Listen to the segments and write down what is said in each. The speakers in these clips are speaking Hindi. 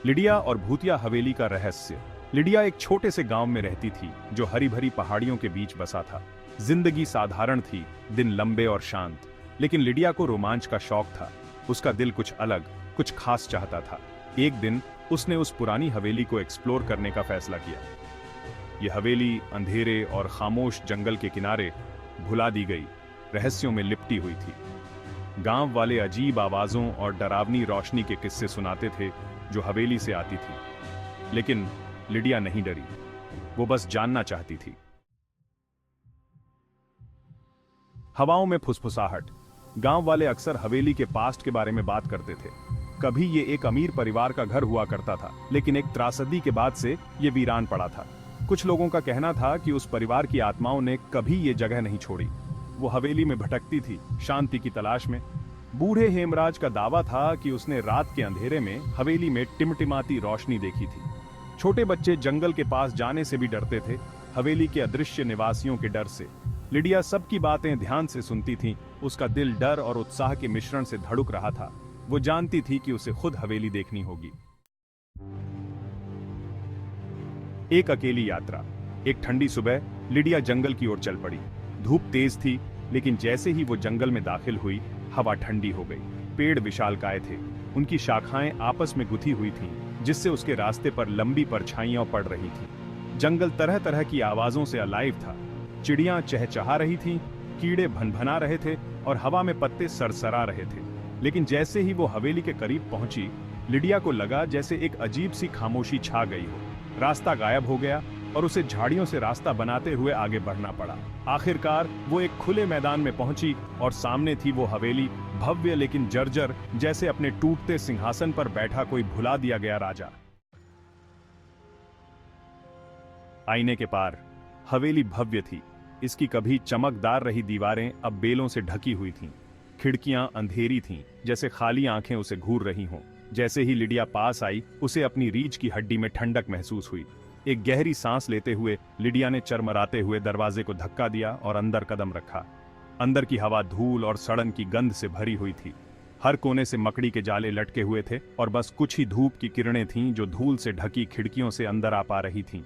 लिडिया और भूतिया हवेली का रहस्य। लिडिया एक छोटे से गांव में रहती थी जो हरी भरी पहाड़ियों के बीच बसा था। जिंदगी साधारण थी, दिन लंबे और शांत, लेकिन लिडिया को रोमांच का शौक था। उसका दिल कुछ अलग, कुछ खास चाहता था। एक दिन उसने उस पुरानी हवेली को एक्सप्लोर करने का फैसला किया। यह हवेली अंधेरे और खामोश जंगल के किनारे भुला दी गई रहस्यों में लिपटी हुई थी। गांव वाले अजीब आवाजों और डरावनी रोशनी के किस्से सुनाते थे जो हवेली से आती थी, लेकिन लिडिया नहीं डरी। वो बस जानना चाहती थी। हवाओं में फुसफुसाहट। गांव वाले अक्सर हवेली के पास्ट के बारे में बात करते थे। कभी ये एक अमीर परिवार का घर हुआ करता था, लेकिन एक त्रासदी के बाद से ये वीरान पड़ा था। कुछ लोगों का कहना था कि उस परिवार की आत्माओं ने कभी ये जगह नहीं छोड़ी। वो हवेली में भटकती थी, शांति की तलाश में। बूढ़े हेमराज का दावा था कि उसने रात के अंधेरे में हवेली में टिमटिमाती रोशनी देखी थी। छोटे बच्चे जंगल के पास जाने से भी डरते थे, हवेली के अदृश्य निवासियों के डर से। लिडिया सबकी बातें ध्यान से सुनती थी। उसका दिल डर और उत्साह के मिश्रण से धड़क रहा था। वो जानती थी कि उसे खुद हवेली देखनी होगी। एक अकेली यात्रा। एक ठंडी सुबह लिडिया जंगल की ओर चल पड़ी। धूप तेज थी, लेकिन जैसे ही वो जंगल में दाखिल हुई, हवा ठंडी हो गई। पेड़ विशालकाय थे, उनकी शाखाएं आपस में गुथी हुई थीं, जिससे उसके रास्ते पर लंबी परछाइयां पड़ रही थीं। जंगल तरह तरह की आवाजों से अलाइव था। चिड़ियां चहचहा रही थीं, कीड़े भनभना रहे थे और हवा में पत्ते सरसरा रहे थे। लेकिन जैसे ही वो हवेली के करीब पहुंची, लिडिया को लगा जैसे एक अजीब सी खामोशी छा गई हो। रास्ता गायब हो गया और उसे झाड़ियों से रास्ता बनाते हुए आगे बढ़ना पड़ा। आखिरकार वो एक खुले मैदान में पहुंची और सामने थी वो हवेली, भव्य लेकिन जर्जर, जैसे अपने टूटते सिंहासन पर बैठा कोई भुला दिया गया राजा। आईने के पार हवेली भव्य थी। इसकी कभी चमकदार रही दीवारें अब बेलों से ढकी हुई थीं। खिड़कियां अंधेरी थीं, जैसे खाली आंखें उसे घूर रही हों। जैसे ही लिडिया पास आई, उसे अपनी रीढ़ की हड्डी में ठंडक महसूस हुई। एक गहरी सांस लेते हुए लिडिया ने चरमराते हुए दरवाजे को धक्का दिया और अंदर कदम रखा। अंदर की हवा धूल और सड़न की गंध से भरी हुई थी। हर कोने से मकड़ी के जाले लटके हुए थे और बस कुछ ही धूप की किरणें थीं जो धूल से ढकी खिड़कियों से अंदर आ पा रही थीं।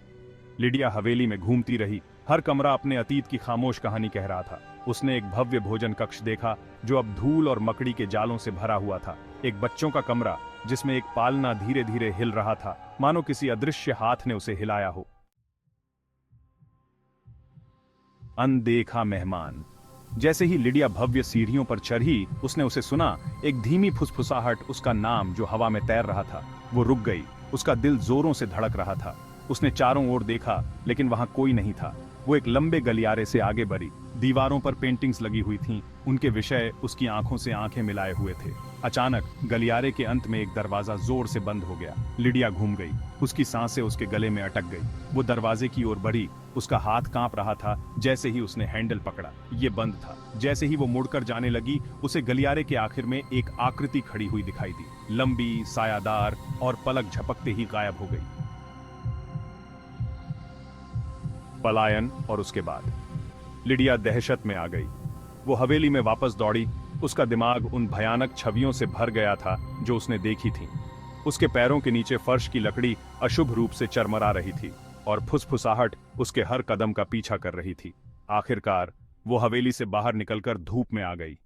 लिडिया हवेली में घूमती रही। हर कमरा अपने अतीत की खामोश कहानी कह रहा था। उसने एक भव्य भोजन कक्ष देखा जो अब धूल और मकड़ी के जालों से भरा हुआ था। एक बच्चों का कमरा जिसमें एक पालना धीरे धीरे हिल रहा था, मानो किसी अदृश्य हाथ ने उसे हिलाया हो। अनदेखा मेहमान। जैसे ही लिडिया भव्य सीढ़ियों पर चढ़ी, उसने उसे सुना। एक धीमी फुसफुसाहट, उसका नाम जो हवा में तैर रहा था। वो रुक गई। उसका दिल जोरों से धड़क रहा था। उसने चारों ओर देखा, लेकिन वहां कोई नहीं था। वो एक लंबे गलियारे से आगे बढ़ी। दीवारों पर पेंटिंग्स लगी हुई थीं। उनके विषय उसकी आंखों से आंखें मिलाए हुए थे। अचानक गलियारे के अंत में एक दरवाजा जोर से बंद हो गया। लिडिया घूम गई। उसकी सांसें उसके गले में अटक गई। वो दरवाजे की ओर बढ़ी। उसका हाथ कांप रहा था। जैसे ही उसने हैंडल पकड़ा, ये बंद था। जैसे ही वो मुड़कर जाने लगी, उसे गलियारे के आखिर में एक आकृति खड़ी हुई दिखाई दी, लंबी, सायादार और पलक झपकते ही गायब हो गई। पलायन और उसके बाद लिडिया दहशत में आ गई। वो हवेली में वापस दौड़ी। उसका दिमाग उन भयानक छवियों से भर गया था जो उसने देखी थीं। उसके पैरों के नीचे फर्श की लकड़ी अशुभ रूप से चरमरा रही थी और फुसफुसाहट उसके हर कदम का पीछा कर रही थी। आखिरकार वो हवेली से बाहर निकलकर धूप में आ गई।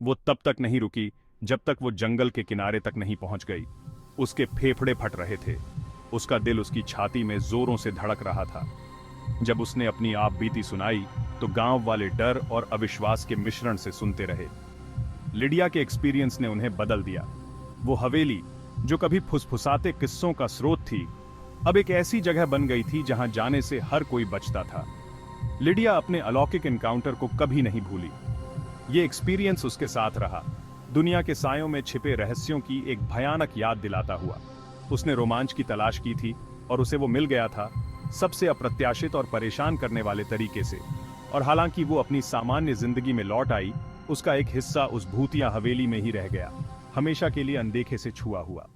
वो तब तक नहीं रुकी जब तक वो जंगल के किनारे तक नहीं पहुंच गई। उसके फेफड़े फट रहे थे। उसका दिल उसकी छाती में जोरों से धड़क रहा था। जब उसने अपनी आप बीती सुनाई, तो गांव वाले डर और अविश्वास के मिश्रण से सुनते रहे। लिडिया के एक्सपीरियंस ने उन्हें बदल दिया। वो हवेली, जो कभी फुसफुसाते किस्सों का स्रोत थी, अब एक ऐसी जगह बन गई थी जहां जाने से हर कोई बचता था। लिडिया अपने अलौकिक एनकाउंटर को कभी नहीं भूली। ये एक्सपीरियंस उसके साथ रहा, दुनिया के सायों में छिपे रहस्यों की एक भयानक याद दिलाता हुआ। उसने रोमांच की तलाश की थी और उसे वो मिल गया था, सबसे अप्रत्याशित और परेशान करने वाले तरीके से। और हालांकि वो अपनी सामान्य जिंदगी में लौट आई, उसका एक हिस्सा उस भूतिया हवेली में ही रह गया, हमेशा के लिए अनदेखे से छुआ हुआ।